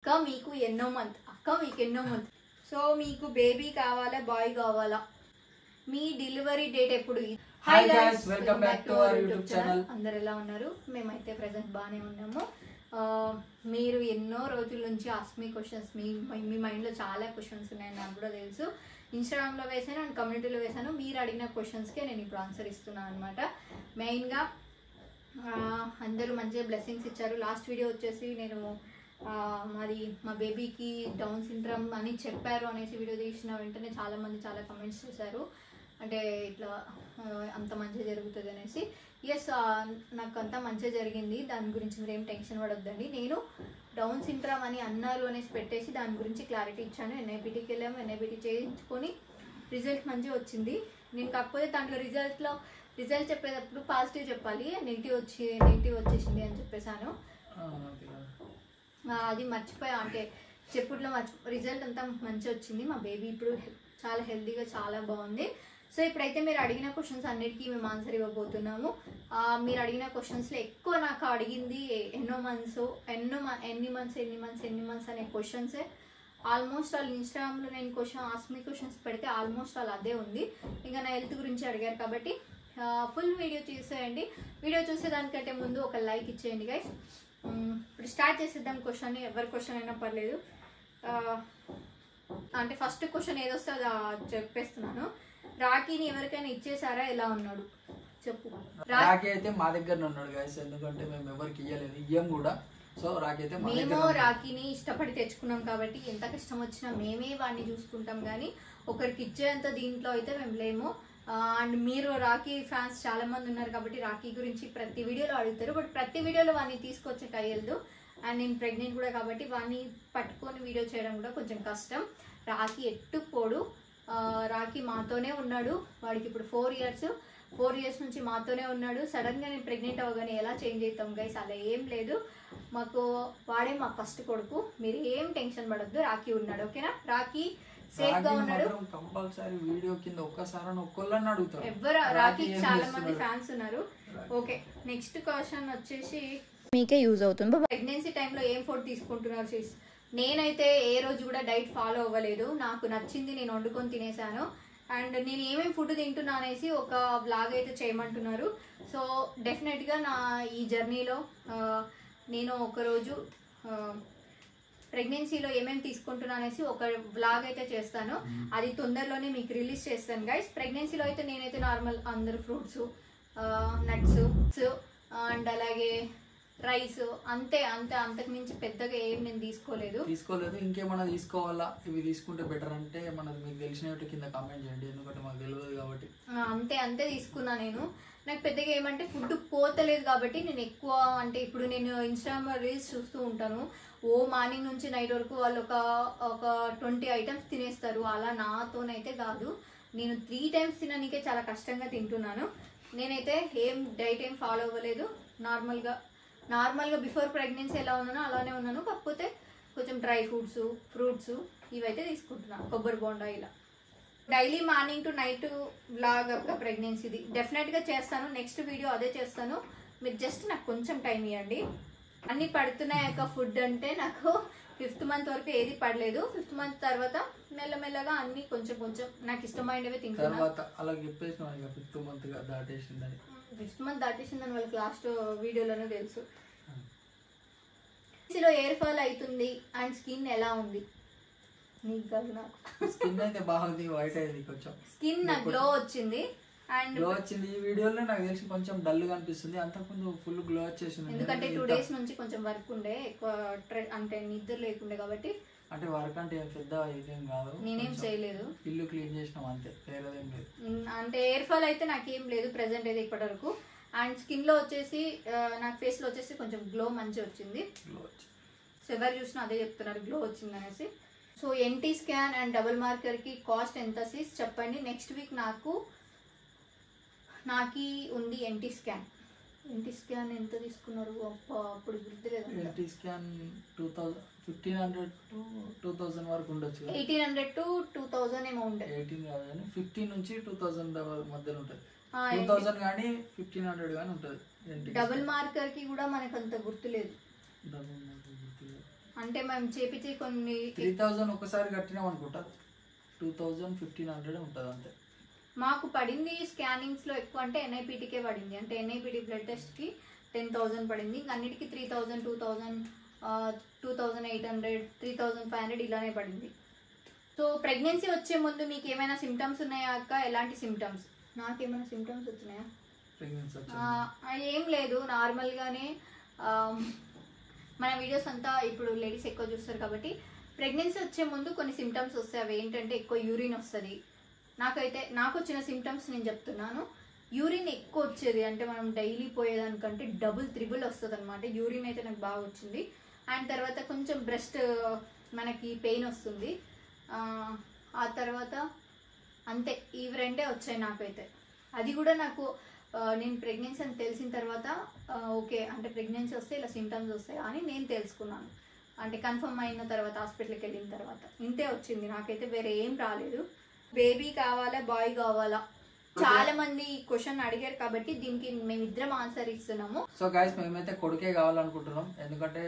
అక్క మీకు ఎన్నో మంత్ సో మీకు బేబీ కావాలా బాయ్ కావాలా మీ డెలివరీ డేట్ ఎప్పుడు? Hi guys, welcome back to our YouTube channel. అందరు ఎలా ఉన్నారు? మేమైతే ప్రెసెంట్ బాగానే ఉన్నాము. మీరు ఎన్నో రోజుల నుంచి ఆస్క్ మీ క్వశ్చన్స్, మీ మైండ్లో చాలా క్వశ్చన్స్ ఉన్నాయి, నాకు కూడా తెలుసు. ఇన్స్టాగ్రామ్లో వేసాను అండ్ కమ్యూనిటీలో వేసాను. మీరు అడిగిన క్వశ్చన్స్కే నేను ఇప్పుడు ఆన్సర్ ఇస్తున్నాను అనమాట. మెయిన్గా అందరూ మంచిగా బ్లెస్సింగ్స్ ఇచ్చారు. లాస్ట్ వీడియో వచ్చేసి నేను మరి మా బేబీకి డౌన్ సిండ్రోమ్ అని చెప్పారు అనేసి వీడియో తీసిన వెంటనే చాలామంది చాలా కమెంట్స్ చేశారు. అంటే ఇట్లా అంత మంచిగా జరుగుతుంది అనేసి. ఎస్, నాకు అంతా మంచిగా జరిగింది. దాని గురించి మీరు ఏం టెన్షన్ పడొద్దండి. నేను డౌన్ సిండ్రోమ్ అని అన్నారు అనేసి పెట్టేసి దాని గురించి క్లారిటీ ఇచ్చాను. ఎన్ఐపిటీకి వెళ్ళాము, ఎన్ఐపిటీ చేయించుకొని రిజల్ట్ మంచిగా వచ్చింది. నేను కాకపోతే దాంట్లో రిజల్ట్ చెప్పేటప్పుడు పాజిటివ్ చెప్పాలి, నెగిటివ్ వచ్చేసింది అని చెప్పేశాను. అది మర్చిపోయా, అంటే చెప్పుట్లో రిజల్ట్ అంతా మంచిగా వచ్చింది. మా బేబీ ఇప్పుడు చాలా హెల్తీగా చాలా బాగుంది. సో ఇప్పుడైతే మీరు అడిగిన క్వశ్చన్స్ అన్నిటికీ మేము ఆన్సర్ ఇవ్వబోతున్నాము. మీరు అడిగిన క్వశ్చన్స్లో ఎక్కువ నాకు అడిగింది ఎన్ని మంత్స్ అనే క్వశ్చన్సే. ఆల్మోస్ట్ ఆల్ ఇన్స్టాగ్రామ్లో నేను ఆస్క్ మీ క్వశ్చన్స్ పెడితే ఆల్మోస్ట్ ఆల్ అదే ఉంది. ఇంకా నా హెల్త్ గురించి అడిగారు కాబట్టి ఫుల్ వీడియో చూసేయండి. వీడియో చూసేదానికంటే ముందు ఒక లైక్ ఇచ్చేయండి గైస్. ఇప్పుడు స్టార్ట్ చేసేద్దాం క్వశ్చన్. ఎవరి క్వశ్చన్ అయినా పర్లేదు. అంటే ఫస్ట్ క్వశ్చన్ ఏదొస్తే అది చెప్పేస్తున్నాను. రాఖీని ఎవరికైనా ఇచ్చేసారా? ఎలా ఉన్నాడు చెప్పు. రాఖీ అయితే మా దగ్గర ఉన్నాడు గైస్, ఎందుకంటే మేము ఎవరికి ఇయ్యం కూడా. సో రాఖీ అయితే మేము రాఖీని ఇష్టపడి తెచ్చుకున్నాం కాబట్టి ఎంత కష్టం వచ్చినా మేమే వాడిని చూసుకుంటాం, కానీ ఒకరికి ఇచ్చేంత దీంట్లో అయితే మేము లేము. అండ్ మీరు రాఖీ ఫ్యాన్స్ చాలా మంది ఉన్నారు కాబట్టి రాఖీ గురించి ప్రతి వీడియోలో అడుగుతారు. బట్ ప్రతి వీడియోలో వాడిని తీసుకొచ్చే కయ్యలదు. అండ్ నేను ప్రెగ్నెంట్ కూడా కాబట్టి వాడిని పట్టుకొని వీడియో చేయడం కూడా కొంచెం కష్టం. రాఖీ ఎట్టుపోడు. రాఖీ మాతోనే ఉన్నాడు. వాడికి ఇప్పుడు 4 ఇయర్స్ నుంచి మాతోనే ఉన్నాడు. సడన్గా నేను ప్రెగ్నెంట్ అవ్వగానే ఎలా చేంజ్ అవుతాం గైస్? అలా ఏం లేదు. వాడే మా ఫస్ట్ కొడుకు. మీరు ఏం టెన్షన్ పడద్దు. రాఖీ ఉన్నాడు, ఓకేనా? రాఖీ సేఫ్ గా ఉన్నాడు. కంపల్సరీ వీడియో కింద ఒక్కసారి అడుగుతారు. ఎవరు రాఖీకి చాలా మంది ఫ్యాన్స్ ఉన్నారు. ఓకే, నెక్స్ట్ క్వశ్చన్ వచ్చేసి మీకే యూజ్ అవుతుంది. ప్రెగ్నెన్సీ టైంలో ఏం ఫుడ్ తీసుకుంటున్నారు సిస్? నేనైతే ఏ రోజు కూడా డైట్ ఫాలో అవ్వలేదు. నాకు నచ్చింది నేను వండుకొని తినేసాను. అండ్ నేను ఏమేమి ఫుడ్ తింటున్నా అనేసి ఒక వ్లాగ్ అయితే చేయమంటున్నారు. సో డెఫినెట్గా నా ఈ జర్నీలో నేను ఒకరోజు ప్రెగ్నెన్సీలో ఏమేమి తీసుకుంటున్నా అనేసి ఒక వ్లాగ్ అయితే చేస్తాను. అది తొందరలోనే మీకు రిలీజ్ చేస్తాను గైస్. ప్రెగ్నెన్సీలో అయితే నేనైతే నార్మల్ అందరు ఫ్రూట్స్, నట్స్ అండ్ అలాగే రైస్, అంతకు మించి పెద్దగా ఏం నేను తీసుకోలేదు. ఇంకేమన్నా తీసుకోవాలా, ఇవి తీసుకుంటే బెటర్ అంటే మనకు మీకు తెలిసినట్టు కింద కామెంట్ చేయండి, ఎందుకంటే మాకు తెలియదు కాబట్టి. అంతే తీసుకున్నా నేను. నాకు పెద్దగా ఏమంటే ఫుడ్ పోతలేదు కాబట్టి నేను ఎక్కువ, అంటే ఇప్పుడు నేను ఇన్స్టాగ్రామ్ రీల్స్ చూస్తూ ఉంటాను. మార్నింగ్ నుంచి నైట్ వరకు వాళ్ళు ఒక 20 ఐటమ్స్ తినేస్తారు. అలా నాతోనైతే కాదు. నేను 3 times తినడానికే చాలా కష్టంగా తింటున్నాను. నేనైతే డైట్ ఏం ఫాలో అవ్వలేదు. నార్మల్గా బిఫోర్ ప్రెగ్నెన్సీ ఎలా ఉన్నానో అలానే ఉన్నాను. కాకపోతే కొంచెం డ్రై ఫ్రూట్స్ ఇవైతే తీసుకుంటున్నాను. కొబ్బరి బోండా ఇలా. Daily morning to night vlog అక్క ప్రెగ్నెన్సీది డెఫినెట్గా చేస్తాను. నెక్స్ట్ వీడియో అదే చేస్తాను. మీరు జస్ట్ నాకు కొంచెం టైం ఇవ్వండి. అన్నీ పడుతున్నాయి అక్క ఫుడ్ అంటే. నాకు 5th month వరకు ఏది పడలేదు. 5th month తర్వాత మెల్లమెల్లగా అన్ని కొంచెం నాకు ఇష్టమైనవే తింటున్నాను. అలా చెప్పేసి 5th month దాటేసిందని 5th month దాటేసిందని వాళ్ళకి లాస్ట్ వీడియోలోనే తెలుసు. హెయిర్ ఫాల్ అవుతుంది అండ్ స్కిన్ ఎలా ఉంది? నీకు కాదు, నాకు స్కిన్ అయితే బాగుంది, వైట్ అయింది, కొంచెం స్కిన్ నాకు గ్లో వచ్చింది. అండ్ గ్లో వచ్చింది. ఈ వీడియోలో నాకు తెలిసి కొంచెం డల్ గా అనిపిస్తుంది. అంతకుముందు ఫుల్ గ్లో వచ్చేసింది. ఎందుకంటే 2 days నుంచి కొంచెం వర్క్ ఉండే, ఎక్కువ అంటే నిద్ర లేకుండే కాబట్టి. అంటే వర్క్ అంటే పెద్ద ఇదేం కాదు, నేనేం చేయలేదు. ఇల్లు క్లీన్ చేసినాం అంతే, వేరేదేం లేదు. అంటే హెయిర్ ఫాల్ అయితే నాకేం లేదు ప్రెసెంట్ అయితే ఇప్పటి వరకు. అండ్ స్కిన్ లో వచ్చేసి నాకు ఫేస్ లో వచ్చేసి కొంచెం గ్లో మంచిగా వచ్చింది. సో ఎవరు చూసినా అదే చెప్తున్నారు గ్లో వచ్చింది అనేసి. So NT scan and double marker కి కాస్ట్ ఎంత సీస్ చెప్పండి. నెక్స్ట్ వీక్ నాకు ఉంది ఎన్టీ స్కాన్ ఎంత తీసుకున్నారు అప్పుడు గుర్తులేదు. ఎన్టీ స్కాన్ 1500 to 2000 వరకు ఉండొచ్చు. 1800 to 2000 ఏమో ఉంటుంది. 18 కాదు కానీ 15 నుంచి 2000 మధ్యలో ఉంటుంది. 2000 కానీ 1500 కానీ ఉంటుంది. డబుల్ మార్కర్ కి కూడా మనకు అంత గుర్తులేదు. అంటే మేము చేపించి కొన్ని 3000 ఒకసారి కట్టినాం అనుకుంటా, 2500 ఉంటుంది అంతే. మాకు పడింది స్కానింగ్స్ లో ఎక్కువ అంటే ఎన్ఐపిటికే పడింది. అంటే ఎన్ఐపిటి బ్లడ్ టెస్ట్ కి 10,000 పడింది. ఇంకా అన్నిటికీ 3000, 2000, 2800, 3500 ఇలానే పడింది. సో ప్రెగ్నెన్సీ వచ్చే ముందు మీకు ఏమైనా సిమ్టమ్స్ ఉన్నాయా అక్క? ఎలాంటి సిమ్టమ్స్? నాకేమైనా సిమ్టమ్స్ వచ్చినాయా? ఏం లేదు, నార్మల్గానే. మన వీడియోస్ అంతా ఇప్పుడు లేడీస్ ఎక్కువ చూస్తారు కాబట్టి ప్రెగ్నెన్సీ వచ్చే ముందు కొన్ని సిమ్టమ్స్ వస్తాయి. అవి ఏంటంటే ఎక్కువ యూరిన్ వస్తుంది. నాకు వచ్చిన సిమ్టమ్స్ నేను చెప్తున్నాను. యూరిన్ ఎక్కువ వచ్చేది, అంటే మనం డైలీ పోయేదానికంటే డబుల్ 3 వస్తుంది అనమాట. యూరిన్ అయితే నాకు బాగా వచ్చింది. అండ్ తర్వాత కొంచెం బ్రెస్ట్ మనకి పెయిన్ వస్తుంది. ఆ తర్వాత అంతే, ఇవి రెండే వచ్చాయి నాకైతే. అది కూడా నాకు నేను ప్రెగ్నెన్సీ అని తెలిసిన తర్వాత ఓకే అంటే ప్రెగ్నెన్సీ వస్తే ఇలా సిమ్టమ్స్ వస్తాయి అని నేను తెలుసుకున్నాను. అంటే కన్ఫర్మ్ అయిన తర్వాత హాస్పిటల్కి వెళ్ళిన తర్వాత ఇంతే వచ్చింది నాకైతే, వేరే ఏం రాలేదు. బేబీ కావాలా బాయ్ కావాలా చాలా మంది క్వశ్చన్ అడిగారు కాబట్టి దీనికి మేమిద్దరం ఆన్సర్ ఇస్తున్నాము. సో గైస్ మేమైతే కొడుకే కావాలనుకుంటున్నాం. ఎందుకంటే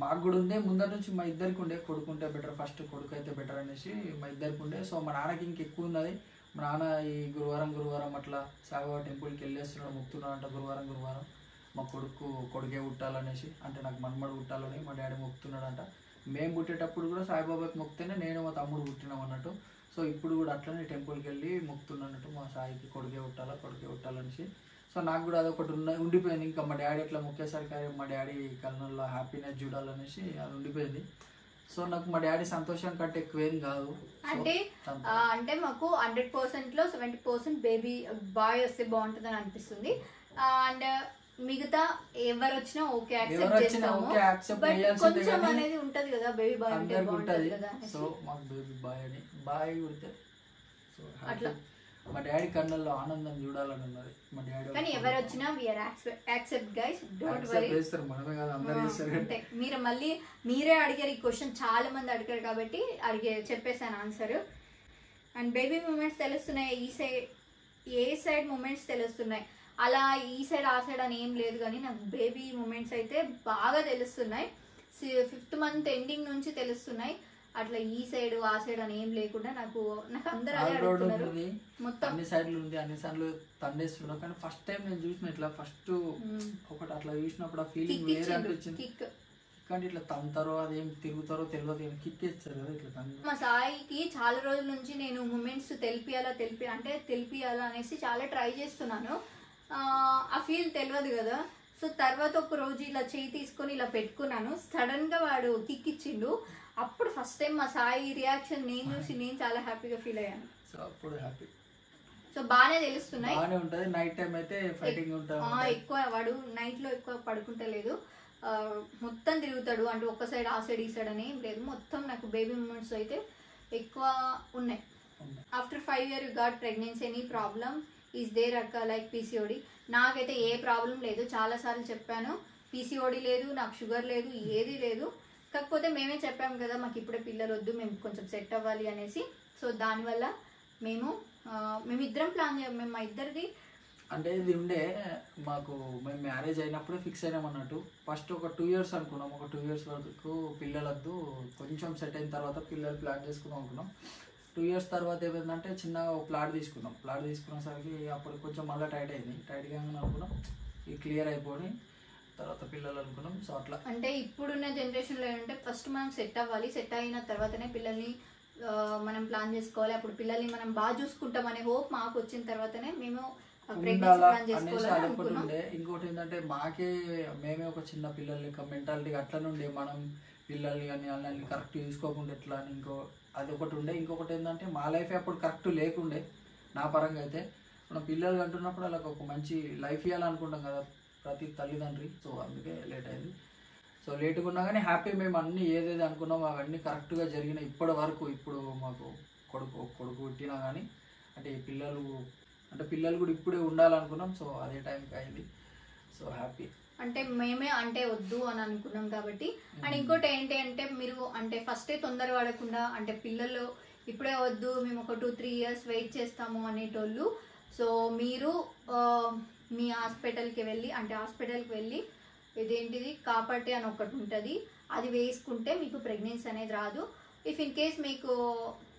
మాకు కూడా ఉండే ముందర నుంచి మా ఇద్దరికి ఉండే కొడుకుంటే బెటర్, ఫస్ట్ కొడుకు అయితే బెటర్ అనేసి మా ఇద్దరికి ఉండే. సో మా నాన్నకి ఇంకెక్కువ ఉన్నది. మా నాన్న ఈ గురువారం అట్లా సాయిబాబా టెంపుల్కి వెళ్ళేస్తున్నాడు, మొక్కుతున్నాడు అంట. గురువారం మా కొడుకే పుట్టాలనేసి, అంటే నాకు మన్మడు పుట్టాలని మా డాడీ మొక్కుతున్నాడు అంట. మేము పుట్టేటప్పుడు కూడా సాయిబాబాకి మొక్కితేనే నేను మా తమ్ముడు పుట్టినాం అన్నట్టు. సో ఇప్పుడు కూడా అట్లనే టెంపుల్కి వెళ్ళి మొక్కుతున్నట్టు మా సాయికి కొడుకే పుట్టాలనేసి. సో నాకు కూడా అదొకటి ఉండిపోయింది. ఇంకా మా డాడీ ఎట్లా మొక్కేసరికి మా డాడీ కళ్ళల్లో హ్యాపీనెస్ చూడాలనేసి అది ఉండిపోయింది. సో నాకు మా డాడీ సంతోషం కంటే ఎక్కువేం కాదు. అంటే మాకు 100%లో 70% బేబీ బాయ్ వస్తే బాగుంటుంది అని అనిపిస్తుంది. అండ్ మిగతా ఎవరు వచ్చినా ఓకే యాక్సెప్ట్ చేస్తాము. బట్ కొంచెం అనేది ఉంటది కదా బేబీ బాయ్ ఉంటే బాగుంటది కదా. సో మాకు బేబీ బాయ్ ఉంటే సో అట్లా మా డాడీ కళ్ళల్లో ఆనందం చూడాలని ఉన్నది మా డాడీ. కానీ ఎవరు వచ్చినా we are accept guys, don't worry. మనమే కాదు అందరూ చేస్తారు. అంటే మీరే అడిగారు ఈ క్వశ్చన్, చాలా మంది అడిగారు కాబట్టి చెప్పేసాను ఆన్సర్. అండ్ బేబీ మూమెంట్స్ తెలుస్తున్నాయి, ఏ సైడ్ మూమెంట్స్ తెలుస్తున్నాయి. అలా ఈ సైడ్ ఆ సైడ్ అని ఏం లేదు, కానీ నాకు బేబీ మూమెంట్స్ అయితే బాగా తెలుస్తున్నాయి. 5th మంత్ ఎండింగ్ నుంచి తెలుస్తున్నాయి. అట్లా ఈ సైడ్ ఆ సైడ్ అని ఏం లేకుండా నాకు అందరూ అదే అడుగుతున్నారు. మొత్తం అన్ని సైడ్లు తండేస్తున్నావు. కానీ ఫస్ట్ టైం నేను చూసిన ఇట్లా ఫస్ట్ ఒకటి అట్లా చూసినప్పుడు ఆ ఫీలింగ్ వేరే అనిపించింది. కానీ ఇట్లా తంతారో అదేం తిరుగుతారో తెలియదు, కిక్ ఇస్తారు కదా ఇట్లా. మా సాయికి చాలా రోజుల నుంచి నేను మూమెంట్స్ తెలిపియాలా అనేసి చాలా ట్రై చేస్తున్నాను. ఆ ఫీల్ తెలియదు కదా. సో తర్వాత ఒక రోజు ఇలా చేయి తీసుకొని ఇలా పెట్టుకున్నాను, సడన్ గా వాడు కిక్ ఇచ్చిండు. అప్పుడు ఫస్ట్ టైం మా సాయి రియాక్షన్ నేను చూసి నేను చాలా హ్యాపీగా ఫీల్ అయ్యాను. సో అప్పుడు హ్యాపీ. సో బాగానే తెలుస్తున్నాయి. బాగానే ఉంటది. నైట్ టైం అయితే ఫైటింగ్ ఉంటుంది. ఎక్కువ వాడు నైట్ లో ఎక్కువ పడుకుంటలేదు, మొత్తం తిరుగుతాడు. అంటే ఒక్క సైడ్ ఆ సైడ్ ఈ సైడ్ అని ఏం లేదు, మొత్తం నాకు బేబీ మూమెంట్స్ అయితే ఎక్కువ ఉన్నాయి. After 5 years you got pregnancy, any problem is there అక్క లైక్ పీసీఓడి? నాకైతే ఏ ప్రాబ్లం లేదు, చాలా సార్లు చెప్పాను. పీసీఓడి లేదు, నాకు షుగర్ లేదు, ఏది లేదు. కాకపోతే మేమే చెప్పాము కదా మాకు ఇప్పుడే పిల్లలు వద్దు, మేము కొంచెం సెట్ అవ్వాలి అనేసి. సో దానివల్ల మేమిద్దరం ప్లాన్ చేయం. మా ఇద్దరిది అంటే ఇది ఉండే మాకు, మేము మ్యారేజ్ అయినప్పుడే ఫిక్స్ అయినాం అన్నట్టు. ఫస్ట్ ఒక 2 years అనుకున్నాం. ఒక 2 years వరకు పిల్లలద్దు, కొంచెం సెట్ అయిన తర్వాత పిల్లలు ప్లాన్ చేసుకుందాం అనుకున్నాం. 2 years తర్వాత ఏమైందంటే చిన్నగా ఒక ప్లాట్ తీసుకునేసరికి అప్పుడు కొంచెం మళ్ళీ టైట్ అయింది. టైట్గా అనుకున్నాం ఇది క్లియర్ అయిపోయి తర్వాత పిల్లలు అనుకున్నాం. సో అట్లా అంటే ఇప్పుడున్న జనరేషన్లో ఏంటంటే ఫస్ట్ మనం సెట్ అవ్వాలి, సెట్ అయిన తర్వాతనే పిల్లల్ని మనం ప్లాన్ చేసుకోవాలి. అప్పుడు పిల్లల్ని మనం బాగా చూసుకుంటాం అనే హోప్ మాకు వచ్చిన తర్వాతనే మేము ఉండే. ఇంకోటి ఏంటంటే మేమే ఒక చిన్న పిల్లల్ని లెక్క మెంటాలిటీ అట్లా ఉండే, మనం పిల్లల్ని కానీ అన్నీ కరెక్ట్ చూసుకోకుండా ఎట్లా అని అది ఒకటి ఉండే. ఇంకొకటి ఏంటంటే మా లైఫ్ అప్పుడు కరెక్ట్ లేకుండే నా పరంగా అయితే. మనం పిల్లలు అంటున్నప్పుడు అలా ఒక మంచి లైఫ్ ఇవ్వాలనుకుంటాం కదా ప్రతి తల్లిదండ్రి. సో అందుకే లేట్ అయింది. సో లేట్గా ఉన్నా కానీ హ్యాపీ. మేము అన్నీ ఏదేది అనుకున్నామో అవన్నీ కరెక్ట్గా జరిగినాయి ఇప్పటి వరకు. ఇప్పుడు మాకు కొడుకు పుట్టినా కానీ అంటే పిల్లలు కూడా ఇప్పుడే ఉండాలనుకున్నాం. సో అదే టైంకి అయింది. So happy. అంటే మేమే అంటే వద్దు అని అనుకున్నాం కాబట్టి. అండ్ ఇంకోటి ఏంటి అంటే మీరు అంటే ఫస్టే తొందర పడకుండా అంటే పిల్లలు ఇప్పుడే వద్దు మేము ఒక 2-3 years వెయిట్ చేస్తాము అనేటోళ్ళు. సో మీరు మీ హాస్పిటల్కి వెళ్ళి ఇదేంటిది కాపర్టీ అని ఒకటి ఉంటుంది, అది వేసుకుంటే మీకు ప్రెగ్నెన్సీ అనేది రాదు. ఇఫ్ ఇన్ కేస్ మీకు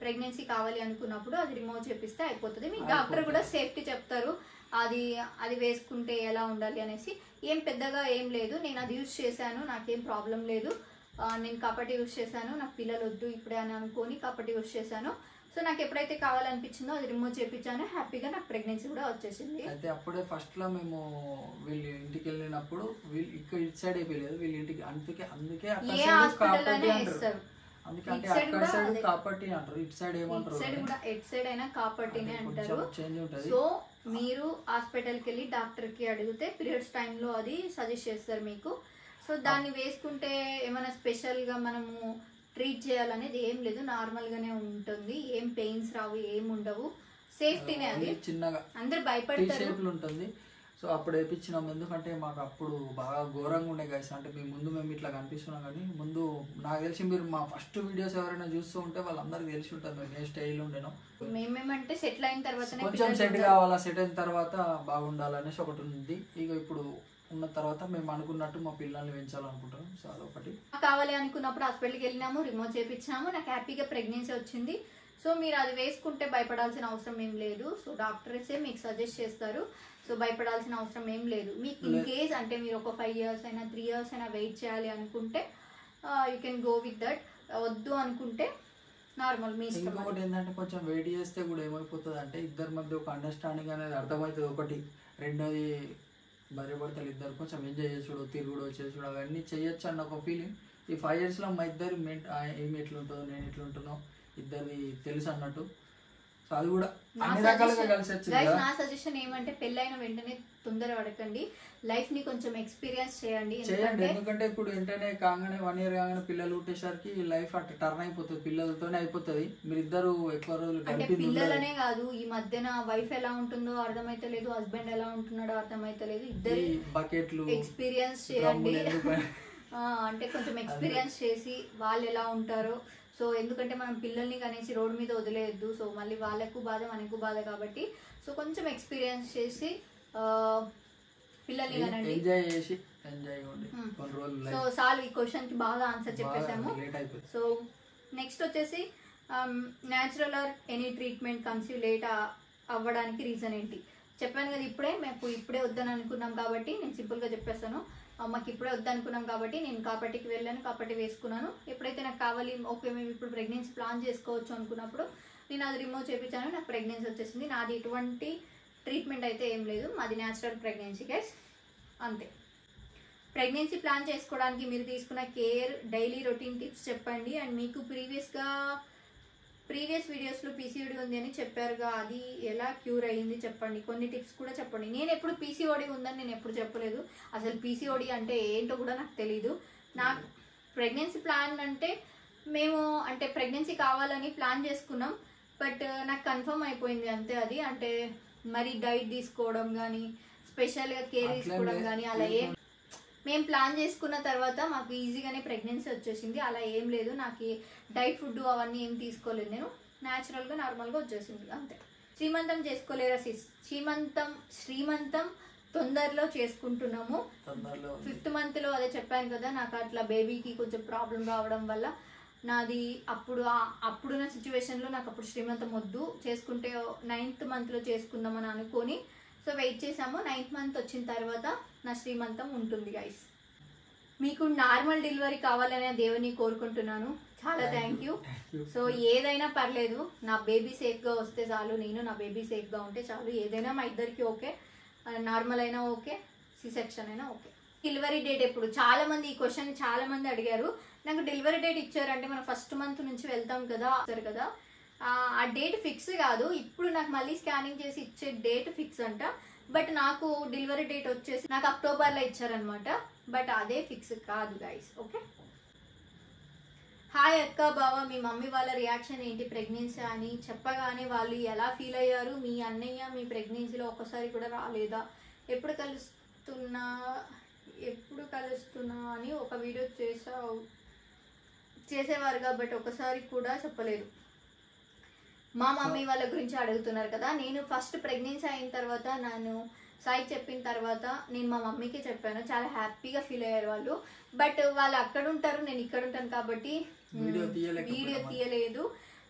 ప్రెగ్నెన్సీ కావాలి అనుకున్నప్పుడు అది రిమూవ్ చేపిస్తే అయిపోతుంది. మీకు డాక్టర్ కూడా సేఫ్టీ చెప్తారు అది వేసుకుంటే ఎలా ఉండాలి అనేసి. ఏం పెద్దగా ఏం లేదు, నేను అది యూజ్ చేశాను, నాకేం ప్రాబ్లం లేదు. నేను కాపటి యూజ్ చేశాను, నాకు పిల్లలు వద్దు ఇప్పుడే అని అనుకొని కాపటి యూజ్ చేశాను. సో నాకు ఎప్పుడైతే కావాలనిపించిందో అది రిమూవ్ చేయించాను, హ్యాపీగా నాకు ప్రెగ్నెన్సీ కూడా వచ్చేసింది. అయితే అప్పుడే ఫస్ట్ లో మేము వీళ్ళ ఇంటికి వెళ్ళినప్పుడు వీళ్ళు ఇక్కడ ఇటు సైడ్ అయిపోయలేదు, వీళ్ళ ఇంటికి అందుకే ఏ హాస్పిటల్లోనే వేస్తారు, కాపట్టి అంటారు, ఇటు సైడ్ ఏమంటారు, ఎట్ సైడ్ అయినా కాపట్టినే అంటారు. సో మీరు హాస్పిటల్కి వెళ్ళి డాక్టర్ కి అడిగితే పీరియడ్స్ టైంలో అది సజెస్ట్ చేస్తారు మీకు. సో దాన్ని వేసుకుంటే ఏమైనా స్పెషల్ గా మనము ట్రీట్ చేయాలనేది ఏం లేదు, నార్మల్ గానే ఉంటుంది, ఏం పెయిన్స్ రావు, ఏం ఉండవు, సేఫ్టీనే. అది చిన్నగా అందరు భయపడతారు ఉంటుంది. సో అప్పుడు వేయించినాం, ఎందుకంటే మాకు అప్పుడు బాగా ఘోరంగా ఉండే గైస్. అంటే మేము ఇట్లా కనిపిస్తున్నాం, కానీ ముందు నాకు తెలిసి మీరు మా ఫస్ట్ వీడియోస్ ఎవరైనా చూస్తూ ఉంటే వాళ్ళందరికీ తెలిసి ఉంటుంది మేము ఏ స్టైల్ ఉండేనో. మేమేమంటే సెటిల్ అయిన తర్వాత కొంచెం సెట్ కావాలా, సెట్ అయిన తర్వాత బాగుండాలనేసి ఒకటి ఉంది. ఇక ఇప్పుడు ఉన్న తర్వాత మేము అనుకున్నట్టు మా పిల్లల్ని పెంచాలనుకుంటున్నాం. సో అదొకటి కావాలి అనుకున్నప్పుడు హాస్పిటల్కి వెళ్ళినాము, రిమూవ్ చేయించాము, నాకు హ్యాపీగా ప్రెగ్నెన్సీ వచ్చింది. సో మీరు అది వేసుకుంటే భయపడాల్సిన అవసరం ఏం లేదు. సో డాక్టర్సే మీకు సజెస్ట్ చేస్తారు, సో భయపడాల్సిన అవసరం ఏం లేదు. మీకు ఇన్ కేస్ అంటే మీరు ఒక 5 years అయినా 3 years అయినా వెయిట్ చేయాలి అనుకుంటే you can go with that. వద్దు అనుకుంటే నార్మల్ మీ ఇష్టం. ఇంకొకటి ఏంటంటే కొంచెం వెయిట్ చేస్తే కూడా ఏమైపోతుంది అంటే ఇద్దరి మధ్య ఒక అండర్స్టాండింగ్ అనేది అర్థమవుతుంది. ఒకటి రెండోది భార్య భర్తలు ఇద్దరు కొంచెం ఎంజాయ్ చేసుడు, తిరుగుడు, చేసుడు అవన్నీ చేయొచ్చు అన్న ఒక ఫీలింగ్. ఈ 5 years లో మా ఇద్దరు ఏమి ఎట్లుంటుందో నేను ఎట్లుంటున్నో ఇద్దరిది తెలుసు అన్నట్టు. సో అది కూడా అన్ని రకాలుగా కలిసి వచ్చింది. నా సజెషన్ ఏమంటే పెళ్ళైన వెంటనే తొందర పడకండి, లైఫ్ ని కొంచెం ఎక్స్పీరియన్స్ చేయండి. ఎందుకంటే ఇప్పుడు వెంటనే కాగానే 1 year కాగానే పిల్లలు పుట్టేసరికి లైఫ్ అట్లా టర్న్ అయిపోతుంది, పిల్లలతోనే అయిపోతుంది. మీరిద్దరు ఎక్కువ రోజులు అంటే పిల్లలనే కాదు, ఈ మధ్యన వైఫ్ ఎలా ఉంటుందో అర్థమైతలేదు, హస్బెండ్ ఎలా ఉంటున్నాడో అర్థమైతలేదు. ఇద్దరు బకెట్లు ఎక్స్పీరియన్స్ చేయండి. అంటే కొంచెం ఎక్స్పీరియన్స్ చేసి వాళ్ళు ఎలా ఉంటారో. సో ఎందుకంటే మనం పిల్లల్ని కనేసి రోడ్డు మీద వదిలేయద్దు. సో మళ్ళీ వాళ్ళకు బాధ మనకు బాధ కాబట్టి సో కొంచెం ఎక్స్పీరియన్స్ చేసి పిల్లల్ని కనండి, ఎంజాయ్ చేసి. సో చాలు, ఈ క్వశ్చన్ కి బాగా ఆన్సర్ చెప్పేసాము. సో నెక్స్ట్ వచ్చేసి natural or any treatment conceive late అవ్వడానికి రీజన్ ఏంటి? చెప్పాను కదా ఇప్పుడే, మేము ఇప్పుడే వద్దని అనుకున్నాం కాబట్టి నేను సింపుల్గా చెప్పేస్తాను. మాకు ఇప్పుడే వద్దనుకున్నాం కాబట్టి నేను కాపటికి వెళ్ళాను, కాపటి వేసుకున్నాను. ఎప్పుడైతే నాకు కావాలి ఓకే మేము ఇప్పుడు ప్రెగ్నెన్సీ ప్లాన్ చేసుకోవచ్చు అనుకున్నప్పుడు నేను అది రిమూవ్ చేయించాను, నాకు ప్రెగ్నెన్సీ వచ్చేసింది. నాది ఎటువంటి ట్రీట్మెంట్ అయితే ఏం లేదు, మాది న్యాచురల్ ప్రెగ్నెన్సీ గైస్, అంతే. ప్రెగ్నెన్సీ ప్లాన్ చేసుకోవడానికి మీరు తీసుకున్న కేర్, డైలీ రొటీన్ టిప్స్ చెప్పండి. అండ్ మీకు ప్రీవియస్ వీడియోస్లో పీసీఓడి ఉంది అని చెప్పారుగా, అది ఎలా క్యూర్ అయ్యింది చెప్పండి, కొన్ని టిప్స్ కూడా చెప్పండి. నేను ఎప్పుడు పీసీఓడి ఉందని నేను ఎప్పుడు చెప్పలేదు, అసలు పీసీఓడి అంటే ఏంటో కూడా నాకు తెలీదు. నాకు ప్రెగ్నెన్సీ ప్లాన్ అంటే మేము అంటే ప్రెగ్నెన్సీ కావాలని ప్లాన్ చేసుకున్నాం, బట్ నాకు కన్ఫర్మ్ అయిపోయింది అంతే. అది అంటే మరి డైట్ తీసుకోవడం కానీ స్పెషల్గా కేర్ తీసుకోవడం కానీ అలా ఏం మేము ప్లాన్ చేసుకున్న తర్వాత మాకు ఈజీగానే ప్రెగ్నెన్సీ వచ్చేసింది. అలా ఏం లేదు, నాకు డైట్ ఫుడ్ అవన్నీ ఏం తీసుకోలేదు, నేను న్యాచురల్గా నార్మల్గా వచ్చేసింది అంతే. శ్రీమంతం చేసుకోలేరా సిస్? శ్రీమంతం తొందరలో చేసుకుంటున్నాము, 5th monthలో. అదే చెప్పాను కదా, నాకు అట్లా బేబీకి కొంచెం ప్రాబ్లం రావడం వల్ల నాది అప్పుడున్న సిచ్యువేషన్లో నాకు అప్పుడు శ్రీమంతం వద్దు, చేసుకుంటే 9th monthలో చేసుకుందామని అనుకొని సో వెయిట్ చేసాము. 9th month వచ్చిన తర్వాత నా శ్రీమంతం ఉంటుంది గైస్. మీకు నార్మల్ డెలివరీ కావాలనే దేవుని కోరుకుంటున్నాను. చాలా థ్యాంక్ యూ. సో ఏదైనా పర్లేదు, నా బేబీ సేఫ్గా వస్తే చాలు, నేను నా బేబీ సేఫ్గా ఉంటే చాలు. ఏదైనా మా ఇద్దరికి ఓకే, నార్మల్ అయినా ఓకే, సి సెక్షన్ అయినా ఓకే. డెలివరీ డేట్ ఎప్పుడు? చాలా మంది ఈ క్వశ్చన్ చాలా మంది అడిగారు. నాకు డెలివరీ డేట్ ఇచ్చారంటే మనం 1st month నుంచి వెళ్తాం కదా, కదా ఆ డేట్ ఫిక్స్ కాదు. ఇప్పుడు నాకు మళ్ళీ స్కానింగ్ చేసి ఇచ్చే డేట్ ఫిక్స్ అంట, బట్ నాకు డెలివరీ డేట్ వచ్చేసి నాకు అక్టోబర్లో ఇచ్చారనమాట, బట్ అదే ఫిక్స్ కాదు గైస్. ఓకే. హాయ్ అక్క, బావ, మీ మమ్మీ వాళ్ళ రియాక్షన్ ఏంటి ప్రెగ్నెన్సీ అని చెప్పగానే వాళ్ళు ఎలా ఫీల్ అయ్యారు? మీ అన్నయ్య మీ ప్రెగ్నెన్సీలో ఒక్కసారి కూడా రాలేదా? ఎప్పుడు కలుస్తున్నా అని ఒక వీడియో చేసేవారుగా, బట్ ఒకసారి కూడా చెప్పలేదు. మా మమ్మీ వాళ్ళ గురించి అడుగుతున్నారు కదా. నేను ఫస్ట్ ప్రెగ్నెన్సీ అయిన తర్వాత సాయికి చెప్పిన తర్వాత నేను మా మమ్మీకి చెప్పాను, చాలా హ్యాపీగా ఫీల్ అయ్యారు వాళ్ళు. బట్ వాళ్ళు అక్కడ ఉంటారు, నేను ఇక్కడ ఉంటాను కాబట్టి వీడియో తీయలేదు.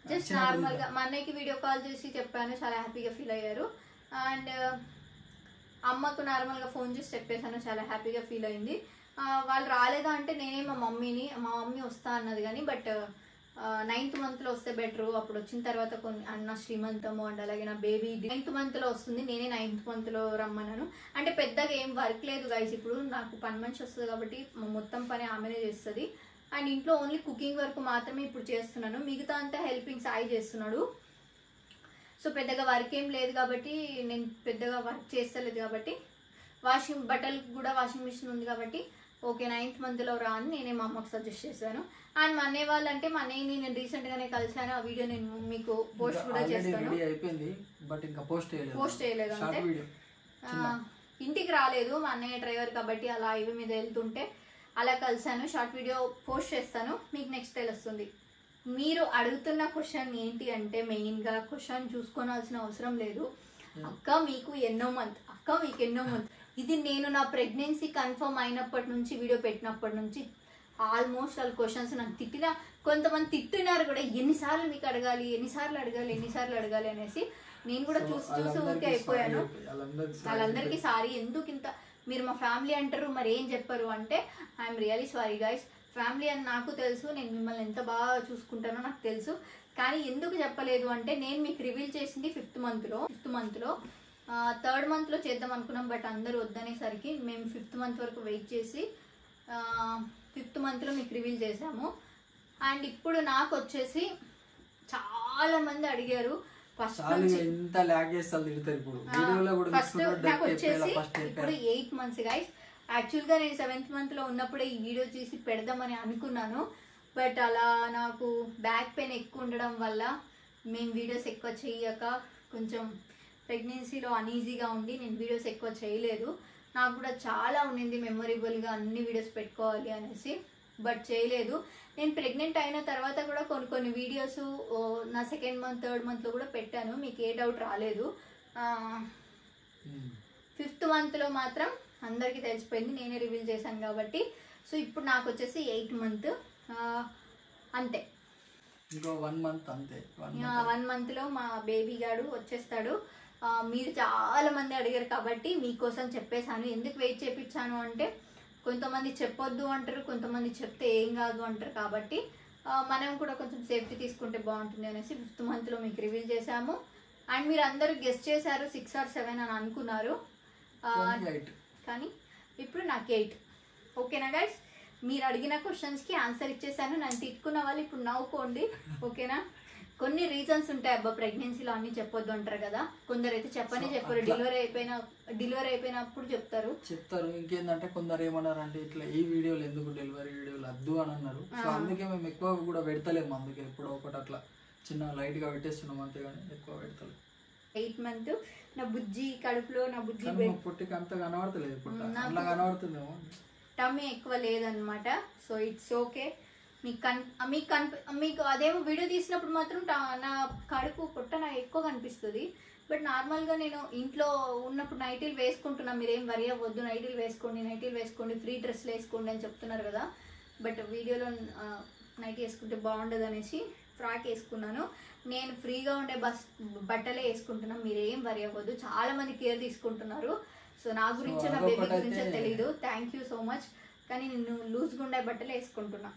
జస్ట్ నార్మల్గా మా అన్నయ్యకి వీడియో కాల్ చేసి చెప్పాను, చాలా హ్యాపీగా ఫీల్ అయ్యారు. అండ్ అమ్మకు నార్మల్గా ఫోన్ చేసి చెప్పేశాను, చాలా హ్యాపీగా ఫీల్ అయింది. వాళ్ళు రాలేదా అంటే నేనే మా మమ్మీ వస్తా అన్నది కానీ, బట్ 9th monthలో వస్తే బెటరు. అప్పుడు వచ్చిన తర్వాత కొన్ని అన్న శ్రీమంతము అండ్ అలాగే నా బేబీ 9th monthలో వస్తుంది, నేనే 9th monthలో రమ్మన్నాను. అంటే పెద్దగా ఏం వర్క్ లేదు గైస్, ఇప్పుడు నాకు పని మనిషి వస్తుంది కాబట్టి మొత్తం పని ఆమెనే చేస్తుంది. అండ్ ఇంట్లో ఓన్లీ కుకింగ్ వర్క్ మాత్రమే ఇప్పుడు చేస్తున్నాను, మిగతా అంతా హెల్పింగ్ సాయి చేస్తున్నాడు. సో పెద్దగా వర్క్ ఏం లేదు కాబట్టి నేను పెద్దగా వర్క్ చేస్తలేదు కాబట్టి, బట్టలకు కూడా వాషింగ్ మిషన్ ఉంది కాబట్టి ఓకే 9th monthలో రా అని నేనే మా అమ్మకు సజెస్ట్ చేశాను. అండ్ మా అన్నయ్య వాళ్ళు అంటే మా అన్నయ్యని నేను రీసెంట్గానే కలిసాను, ఆ వీడియో నేను మీకు పోస్ట్ కూడా చేస్తాను. పోస్ట్ చేయలేదు అంటే ఇంటికి రాలేదు, మా అన్నయ్య డ్రైవర్ కాబట్టి అలా హైవే మీద వెళ్తుంటే అలా కలిసాను. షార్ట్ వీడియో పోస్ట్ చేస్తాను, మీకు నెక్స్ట్ తెలుస్తుంది. మీరు అడుగుతున్న క్వశ్చన్ ఏంటి అంటే, మెయిన్గా క్వశ్చన్ చూసుకోవాల్సిన అవసరం లేదు, అక్క మీకు ఎన్నో మంత్, ఇది నేను నా ప్రెగ్నెన్సీ కన్ఫర్మ్ అయినప్పటి నుంచి వీడియో పెట్టినప్పటి నుంచి ఆల్మోస్ట్ వాళ్ళ క్వశ్చన్స్ నాకు కొంతమంది తిట్టినారు కూడా, ఎన్నిసార్లు మీకు అడగాలి అనేసి. నేను కూడా చూసి ఊరికే అయిపోయాను. వాళ్ళందరికీ సారీ, ఎందుకు ఇంత మీరు మా ఫ్యామిలీ అంటారు మరి ఏం చెప్పరు అంటే, I'm really sorry guys. Family అని నాకు తెలుసు, నేను మిమ్మల్ని ఎంత బాగా చూసుకుంటానో నాకు తెలుసు, కానీ ఎందుకు చెప్పలేదు అంటే, నేను మీకు రివీల్ చేసింది 5th monthలో 3rd monthలో చేద్దాం అనుకున్నాం. బట్ అందరూ వద్దనేసరికి మేము 5th month వరకు వెయిట్ చేసి 5th monthలో మీకు రివీల్ చేసాము. అండ్ ఇప్పుడు నాకు వచ్చేసి చాలా మంది అడిగారు ఫస్ట్ నాకు వచ్చేసి ఇప్పుడు 8 months గైస్. యాక్చువల్గా నేను 7th monthలో ఉన్నప్పుడే ఈ వీడియో చేసి పెడదామని అనుకున్నాను, బట్ అలా నాకు బ్యాక్ పెయిన్ ఎక్కువ ఉండడం వల్ల మేము వీడియోస్ ఎక్కువ చేయక, కొంచెం ప్రెగ్నెన్సీలో అనీజీగా ఉండి నేను వీడియోస్ ఎక్కువ చేయలేదు. నాకు కూడా చాలా ఉండింది మెమొరబుల్గా అన్ని వీడియోస్ పెట్టుకోవాలి అనేసి, బట్ చేయలేదు. నేను ప్రెగ్నెంట్ అయిన తర్వాత కూడా కొన్ని వీడియోస్ నా 2nd month 3rd monthలో కూడా పెట్టాను, మీకు ఏ డౌట్ రాలేదు. 5th monthలో మాత్రం అందరికీ తెలిసిపోయింది, నేనే రివీల్ చేశాను కాబట్టి. సో ఇప్పుడు నాకు వచ్చేసి 8 month అంతే, ఇంకో 1 month అంతే. 1 monthలో మా బేబీ గాడు వచ్చేస్తాడు. మీరు చాలా మంది అడిగారు కాబట్టి మీకోసం చెప్పేశాను. ఎందుకు వెయిట్ చేయించాను అంటే, కొంతమంది చెప్పొద్దు అంటారు, కొంతమంది చెప్తే ఏం కాదు అంటారు, కాబట్టి మనం కూడా కొంచెం సేఫ్టీ తీసుకుంటే బాగుంటుంది అనేసి 5th monthలో మీకు రివీల్ చేశాము. అండ్ మీరు అందరూ గెస్ట్ చేశారు 6 or 7 అని అనుకున్నారు, కానీ ఇప్పుడు నాకు 8. ఓకేనా గైస్, మీరు అడిగిన క్వశ్చన్స్కి ఆన్సర్ ఇచ్చేసాను. నన్ను తిట్టుకున్న వాళ్ళు ఇప్పుడు నవ్వుకోండి, ఓకేనా. కొన్ని రీజన్స్ ఉంటాయి అబ్బా ప్రెగ్నెన్సీలో అన్ని చెప్పొద్దు అంటారు కదా, కొందరు అయితే చెప్పరు, డెలివరీ అయిపోయినప్పుడు చెప్తారు. ఇంకేందంటే కొందరు ఏమన్నారు అంటే, ఇట్లా ఈ వీడియోలు ఎందుకు డెలివరీ వీడియోలు వద్దు అని అన్నారు. సో అందుకే మేము ఎక్కువ కూడా పెడతలేము, అందుకే ఎప్పుడో ఒకటి అట్లా చిన్న లైట్ గా పెట్టేస్తున్నాం అంతేగాని ఎక్కువ పెడతలేదు. 8 month నా బుజ్జి కడుపులో, నా బుజ్జి పుట్టికి అంత కనబడతలేదు, ఇప్పుడు అట్లా కనబడుతుందేమో, టమ్మీ ఎక్కువ లేదనమాట. So it's okay. మీకు అదేమో వీడియో తీసినప్పుడు మాత్రం నా కడుపు పొట్ట నాకు ఎక్కువ కనిపిస్తుంది, బట్ నార్మల్గా నేను ఇంట్లో ఉన్నప్పుడు నైటీలు వేసుకుంటున్నా. మీరేం వరి అవ్వద్దు, నైటీలు వేసుకోండి, ఫ్రీ డ్రెస్లు వేసుకోండి అని చెప్తున్నారు కదా, బట్ వీడియోలో నైటీ వేసుకుంటే బాగుండదు అనేసి ఫ్రాక్ వేసుకున్నాను. నేను ఫ్రీగా ఉండే బట్టలే వేసుకుంటున్నాను, మీరేం వరి అవ్వద్దు. చాలా మంది కేర్ తీసుకుంటున్నారు. సో నా గురించి నా బేబీ గురించే తెలీదు, థ్యాంక్ యూ సో మచ్. కానీ నేను లూజ్గా ఉండే బట్టలే వేసుకుంటున్నా.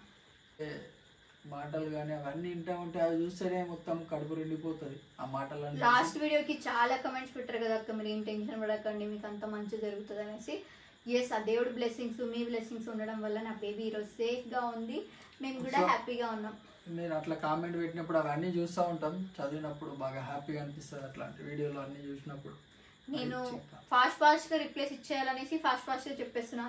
మాటలు కానీ అవన్నీ ఇంటా ఉంటే అవి చూస్తేనే మొత్తం కడుపు నిండిపోతుంది ఆ మాటలు. లాస్ట్ వీడియోకి చాలా కమెంట్స్ పెట్టారు కదా అక్క, మీరు ఏం టెన్షన్ పడకండి, మీకు అంత మంచి జరుగుతుంది అనేసి. ఎస్, ఆ దేవుడు బ్లెస్సింగ్స్, మీ బ్లెస్సింగ్స్ ఉండడం వల్ల నా బేబీ ఈరోజు సేఫ్గా ఉంది, మేము కూడా హ్యాపీగా ఉన్నాం. నేను అట్లా కామెంట్ పెట్టినప్పుడు అవన్నీ చూస్తూ ఉంటాం, చదివినప్పుడు బాగా హ్యాపీగా అనిపిస్తుంది అట్లాంటి వీడియోలు అన్నీ చూసినప్పుడు. నేను ఫాస్ట్గా రిప్లేస్ ఇచ్చేయాలనేసి ఫాస్ట్గా చెప్పేస్తున్నా.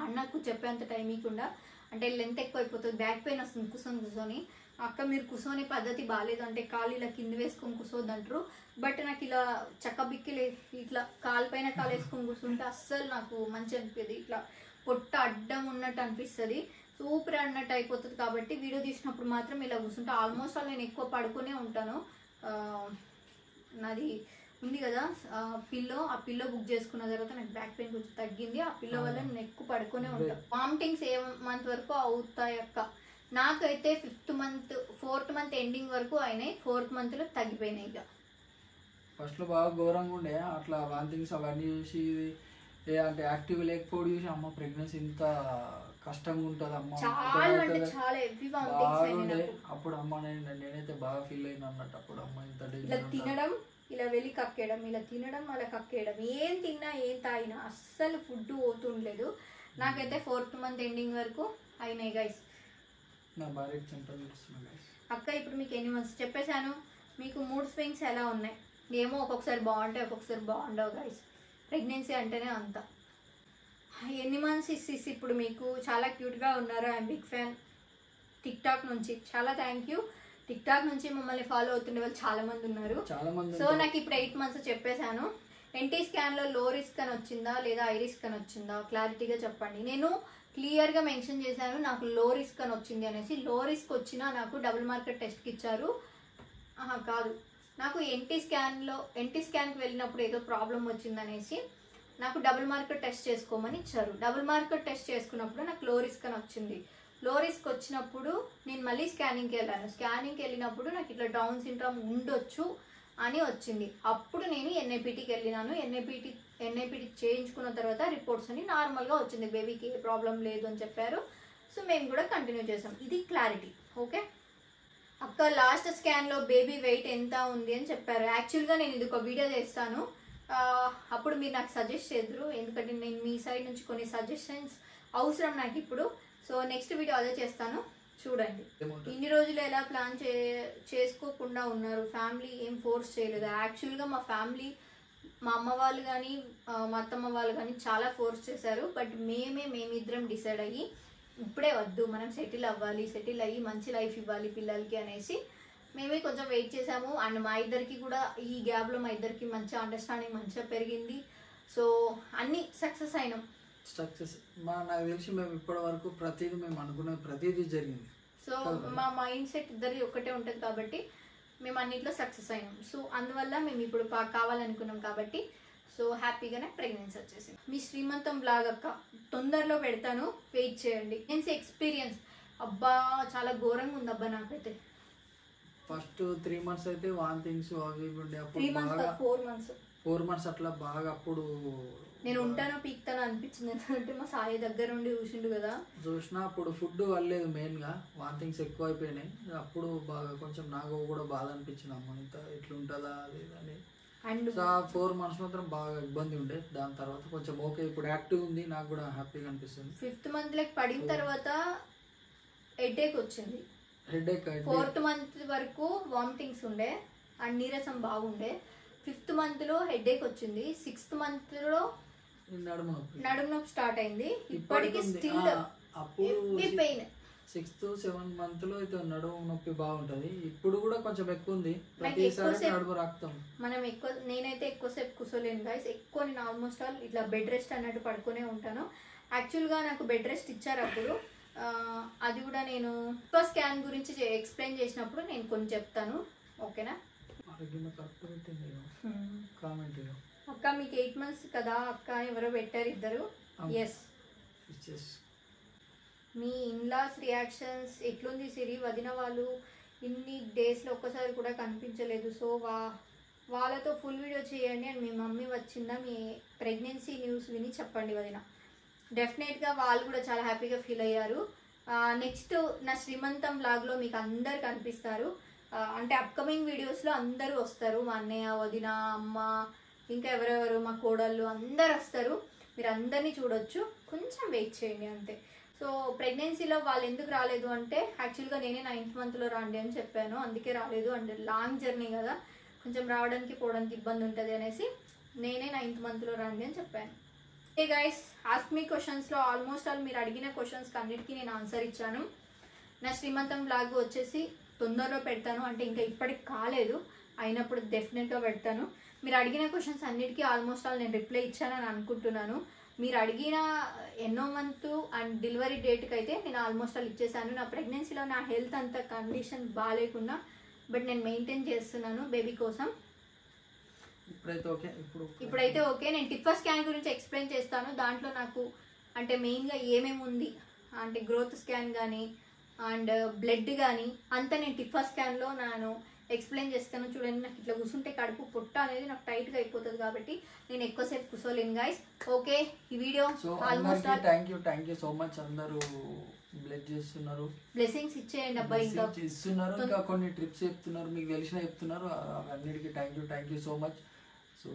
అన్నకు చెప్పేంత టైం ఇవ్వకుండా, అంటే లెంత్ ఎక్కువ అయిపోతుంది, బ్యాక్ పెయిన్ వస్తుంది కూర్చొని. అక్క మీరు కూర్చొని పద్ధతి బాగాలేదు అంటే కాలు ఇలా కింద వేసుకొని కూర్చోద్దు అంటారు, బట్ నాకు ఇలా చక్కబిక్కి ఇట్లా కాలు పైన కాలు వేసుకొని కూర్చుంటే అస్సలు నాకు మంచి అనిపిస్తుంది, ఇట్లా పొట్ట అడ్డం ఉన్నట్టు అనిపిస్తుంది, సూపర్ అన్నట్టు అయిపోతుంది. కాబట్టి వీడియో తీసినప్పుడు మాత్రం ఇలా కూర్చుంటే ఆల్మోస్ట్ నేను ఎక్కువ పడుకునే ఉంటాను. నాది ఉంది కదా ఆ పిల్లో బుక్ చేసుకున్న తర్వాత నాకు బ్యాక్ పెయిన్ కొంచెం తగ్గింది. ఆ పిల్లో వల్ల నేను ఎక్కువ పడుకునే ఉంటాను. వామిటింగ్స్ ఏ మంత్ వరకు అవుతాయి అక్క? నాకైతే 4th మంత్ ఎండింగ్ వరకు అయినాయి. 4th మంత్లో తగ్గిపోయినాయి. ఇక ఫస్ట్లో బాగా ఘోరంగా ఉండే, అట్లా వాంతింగ్స్ అవన్నీ చూసి అంటే యాక్టివ్ లేకపోవడం చూసి అమ్మ ప్రెగ్నెన్సీ ఇంత కష్టంగా ఉంటుంది అమ్మ బాగుండే. అప్పుడు అమ్మ నేనైతే బాగా ఫీల్ అయినా అన్నట్టు. అప్పుడు అమ్మ ఇంత ఇలా తినడం, ఇలా వెళ్ళి కక్కేయడం, ఇలా తినడం, అలా కక్కేయడం, ఏం తిన్నా ఏం తాగినా అస్సలు ఫుడ్ పోతుండలేదు. నాకైతే 4th మంత్ ఎండింగ్ వరకు అయినాయి గైస్. నా భార్య చెంపలు చూస్తున్నా గైస్. అక్క ఇప్పుడు మీకు ఎన్ని మంత్స్ చెప్పేశాను. మీకు మూడ్ స్వింగ్స్ ఎలా ఉన్నాయి? ఏమో ఒక్కొక్కసారి బాగుంటాయి, ఒక్కొక్కసారి బాగుండవు గైస్. ప్రెగ్నెన్సీ అంటేనే అంత. ఎన్ని మంత్స్ ఇస్ ఇప్పుడు మీకు చాలా క్యూట్గా ఉన్నారు. ఐఎమ్ బిగ్ ఫ్యాన్ టిక్టాక్ నుంచి. చాలా థ్యాంక్ యూ. టిక్టాక్ నుంచి మమ్మల్ని ఫాలో అవుతుండే వాళ్ళు చాలా మంది ఉన్నారు. సో నాకు ఇప్పుడు 8 మంత్స్ చెప్పేశాను. ఎన్టీ స్కాన్లో లో రిస్క్ అని వచ్చిందా లేదా హై రిస్క్ అని వచ్చిందా క్లారిటీగా చెప్పండి. నేను క్లియర్గా మెన్షన్ చేశాను నాకు లో రిస్క్ అని వచ్చింది అనేసి. లో రిస్క్ వచ్చినా నాకు డబుల్ మార్కర్ టెస్ట్కి ఇచ్చారు. కాదు, నాకు ఎన్టీ స్కాన్కి వెళ్ళినప్పుడు ఏదో ప్రాబ్లం వచ్చిందనేసి నాకు డబుల్ మార్కర్ టెస్ట్ చేసుకోమని ఇచ్చారు. డబుల్ మార్కర్ టెస్ట్ చేసుకున్నప్పుడు నాకు లో రిస్క్ అని వచ్చింది. లో రిస్క్ వచ్చినప్పుడు నేను మళ్ళీ స్కానింగ్కి వెళ్ళాను. స్కానింగ్కి వెళ్ళినప్పుడు నాకు ఇట్లా డౌన్ సిండ్రోమ్ ఉండొచ్చు అని వచ్చింది. అప్పుడు నేను ఎన్ఐపిటికి వెళ్ళినాను. ఎన్ఐపిటి చేయించుకున్న తర్వాత రిపోర్ట్స్ అని నార్మల్గా వచ్చింది. బేబీకి ఏ ప్రాబ్లం లేదు అని చెప్పారు. సో మేము కూడా కంటిన్యూ చేసాం. ఇది క్లారిటీ. ఓకే అక్క, లాస్ట్ స్కాన్లో బేబీ వెయిట్ ఎంత ఉంది అని చెప్పారు. యాక్చువల్గా నేను ఇది ఒక వీడియో చేస్తాను, అప్పుడు మీరు నాకు సజెస్ట్ చేద్దరు. ఎందుకంటే నేను మీ సైడ్ నుంచి కొన్ని సజెషన్స్ అవసరం నాకు ఇప్పుడు. సో నెక్స్ట్ వీడియో అదే చేస్తాను, చూడండి. ఇన్ని రోజులు ఎలా ప్లాన్ చేసుకోకుండా ఉన్నారు? ఫ్యామిలీ ఏం ఫోర్స్ చేయలేదు. యాక్చువల్గా మా ఫ్యామిలీ, మా అమ్మ వాళ్ళు కానీ మా అత్తమ్మ వాళ్ళు కానీ చాలా ఫోర్స్ చేశారు. బట్ మేమిద్దరం డిసైడ్ అయ్యి ఇప్పుడే వద్దు, మనం సెటిల్ అవ్వాలి, సెటిల్ అయ్యి మంచి లైఫ్ ఇవ్వాలి పిల్లలకి అనేసి మేమే కొంచెం వెయిట్ చేసాము. అండ్ మా ఇద్దరికి కూడా ఈ గ్యాప్లో మా ఇద్దరికి మంచి అండర్స్టాండింగ్ మంచిగా పెరిగింది. సో అన్నీ సక్సెస్ అయినాం. నాకు తెలిసి మేము ఇప్పటి వరకు ప్రతిదీ మేము అనుకున్న ప్రతిదీ జరిగింది. సో మా మైండ్ సెట్ ఇద్దరి ఒక్కటే ఉంటుంది కాబట్టి మేము అన్నింటిలో సక్సెస్ అయినాం. సో అందువల్ల మేము ఇప్పుడు కావాలనుకున్నాం కాబట్టి సో హ్యాపీగానే ప్రెగ్నెన్సీ వచ్చేసింది. మీ శ్రీమంతం బ్లాగ్ అక్క తొందరలో పెడతాను, వెయిట్ చేయండి. ప్రెగ్నెన్సీ ఎక్స్పీరియన్స్ అబ్బా చాలా ఘోరంగా ఉంది అబ్బా. నాకైతే ఫస్ట్ 3 months అయితే వాంతింగ్స్ అవి ఉండే. అప్పుడు 4 months అట్లా బాగా అప్పుడు నేను ఉంటానో పీక్తానో అనిపించింది. ఎందుకంటే మా సాయి దగ్గర నుండి చూసిండు కదా, చూసినా అప్పుడు ఫుడ్ వల్లేదు, మెయిన్గా వాంతింగ్స్ ఎక్కువ అయిపోయినాయి. అప్పుడు బాగా కొంచెం నాకు కూడా బాధ అనిపించింది, అమ్మ ఇంత ఇట్లుంటుందా లేదని. అండ్ 4 months మాత్రం బాగా ఇబ్బంది ఉండే. దాని తర్వాత కొంచెం ఓకే, ఇప్పుడు యాక్టివ్ ఉంది, నాకు కూడా హ్యాపీగా అనిపిస్తుంది. 5th month పడిన తర్వాత హెడేక్ వచ్చింది. 4th month వరకు వామిటింగ్స్ ఉండే అండ్ నీరసం బాగుండే. 5th monthలో హెడేక్ వచ్చింది. 6th monthలో నడుము నొప్పి స్టార్ట్ అయింది. ఇప్పటికి స్టిల్ పెయిన్. 6th 7th monthలో అయితే నడుము నొప్పి బాగుంటది. ఇప్పుడు కూడా కొంచెం ఎక్కువ ఉంది. ప్రతిసారి నడుము రాక్తం. నేనైతే ఎక్కువసేపు కూర్చోలేను గైస్. ఎక్కువ నేను ఆల్మోస్ట్ ఆల్ ఇట్లా బెడ్ రెస్ట్ అన్నట్టు పడుకునే ఉంటాను. యాక్చువల్గా నాకు బెడ్ రెస్ట్ ఇచ్చారు అప్పుడు. అది కూడా నేను ఫస్ట్ స్కాన్ గురించి ఎక్స్ప్లెయిన్ చేసినప్పుడు నేను కొన్ని చెప్తాను, ఓకేనా? అక్క మీకు 8 months కదా అక్క, ఎవరో పెట్టారు ఇద్దరు. ఎస్, మీ ఇన్లాస్ రియాక్షన్స్ ఎట్లుంది సిరి? వదిన వాళ్ళు ఇన్ని డేస్లో ఒక్కసారి కూడా కనిపించలేదు. సో వాళ్ళతో ఫుల్ వీడియో చేయండి. అండ్ మీ మమ్మీ వచ్చిందా మీ ప్రెగ్నెన్సీ న్యూస్ విని చెప్పండి వదిన. డెఫినెట్గా వాళ్ళు కూడా చాలా హ్యాపీగా ఫీల్ అయ్యారు. నెక్స్ట్ నా శ్రీమంతం వ్లాగ్లో మీకు అందరు కనిపిస్తారు. అంటే అప్కమింగ్ వీడియోస్లో అందరూ వస్తారు. మా అన్నయ్య, వదిన, అమ్మ, ఇంకా ఎవరెవరు మా కోడళ్ళు అందరు వస్తారు. మీరు అందరినీ చూడొచ్చు. కొంచెం వెయిట్ చేయండి అంతే. సో ప్రెగ్నెన్సీలో వాళ్ళు ఎందుకు రాలేదు అంటే యాక్చువల్గా నేనే 9th monthలో రాండి అని చెప్పాను, అందుకే రాలేదు. అండ్ లాంగ్ జర్నీ కదా, కొంచెం రావడానికి పోవడానికి ఇబ్బంది ఉంటుంది అనేసి నేనే 9th monthలో రాండి అని చెప్పాను. ఏ గైస్, ఆస్క్ మీ క్వశ్చన్స్లో ఆల్మోస్ట్ ఆల్ మీరు అడిగిన క్వశ్చన్స్కి అన్నిటికీ నేను ఆన్సర్ ఇచ్చాను. నా శ్రీమంతం బ్లాగ్ వచ్చేసి తొందరలో పెడతాను, అంటే ఇంకా ఇప్పటికి కాలేదు, అయినప్పుడు డెఫినెట్గా పెడతాను. మీరు అడిగిన క్వశ్చన్స్ అన్నిటికీ ఆల్మోస్ట్ ఆల్ నేను రిప్లై ఇచ్చానని అనుకుంటున్నాను. మీరు అడిగిన ఎన్నో మంత్ అండ్ డెలివరీ డేట్కి అయితే నేను ఆల్మోస్ట్ ఆల్ ఇచ్చేసాను. నా ప్రెగ్నెన్సీలో నా హెల్త్ అంత కండిషన్ బాగాలేకున్నా బట్ నేను మెయింటైన్ చేస్తున్నాను బేబీ కోసం. ఇప్పుడైతే ఓకే. నేను టిఫర్ స్కాన్ గురించి ఎక్స్ప్లెయిన్ చేస్తాను. దాంట్లో నాకు అంటే మెయిన్గా ఏమేమి ఉంది అంటే గ్రోత్ స్కాన్ కానీ అండ్ బ్లడ్ కానీ అంతా నేను టిఫర్ స్కాన్లో నేను ఎక్స్ప్లెయిన్ చేస్తాను. చూడండి, నాకు ఇట్లా కూర్చుంటే కడుపు పొట్ట అనేది నాకు టైట్గా అయిపోతుంది కాబట్టి నేను ఎక్కువసేపు కూర్చోలేను గైస్. ఓకే, ఈ video almost thank you so much. అందరూ బ్లెస్ చేస్తున్నారు, బ్లెస్సింగ్స్ ఇచ్చేయండి అబ్బాయి. ఇంకా ఇస్తున్నారు, ఇంకా కొన్ని ట్రిప్స్ చెప్తున్నారు, మీకు తెలిసిన చెప్తున్నారు. అన్నిటికీ thank you so much. So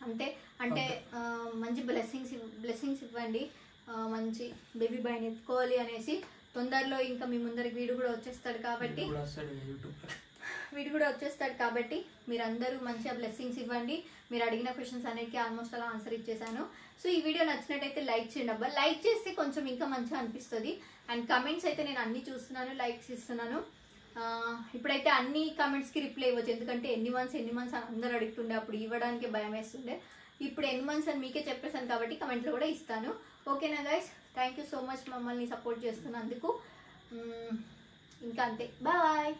అంతే అంటే మంచి బ్లెస్సింగ్స్ ఇవ్వండి. మంచి బేబీ బాయ్ని ఎత్తుకోవాలి అనేసి. తొందరలో ఇంకా మీ ముందరికి వీడు కూడా వచ్చేస్తాడు కాబట్టి మీరందరూ మంచిగా బ్లెస్సింగ్స్ ఇవ్వండి. మీరు అడిగిన క్వశ్చన్స్ అన్నిటికీ ఆల్మోస్ట్ అలా ఆన్సర్ ఇచ్చేసాను. సో ఈ వీడియో నచ్చినట్టయితే లైక్ చేయండి అబ్బా. లైక్ చేస్తే కొంచెం ఇంకా మంచిగా అనిపిస్తుంది. అండ్ కమెంట్స్ అయితే నేను అన్ని చూస్తున్నాను, లైక్స్ ఇస్తున్నాను. ఇప్పుడైతే అన్ని కమెంట్స్కి రిప్లై ఇవ్వచ్చు, ఎందుకంటే ఎన్ని మంత్స్ అని అందరూ అడుగుతుండే, అప్పుడు ఇవ్వడానికి భయం వేస్తుండే. ఇప్పుడు ఎన్ని మంత్స్ అని మీకే చెప్పేసాను కాబట్టి కమెంట్లో కూడా ఇస్తాను. ఓకేనా guys, thank you so much మమ్మల్ని సపోర్ట్ చేస్తున్నందుకు. ఇంకా అంతే, బాయ్.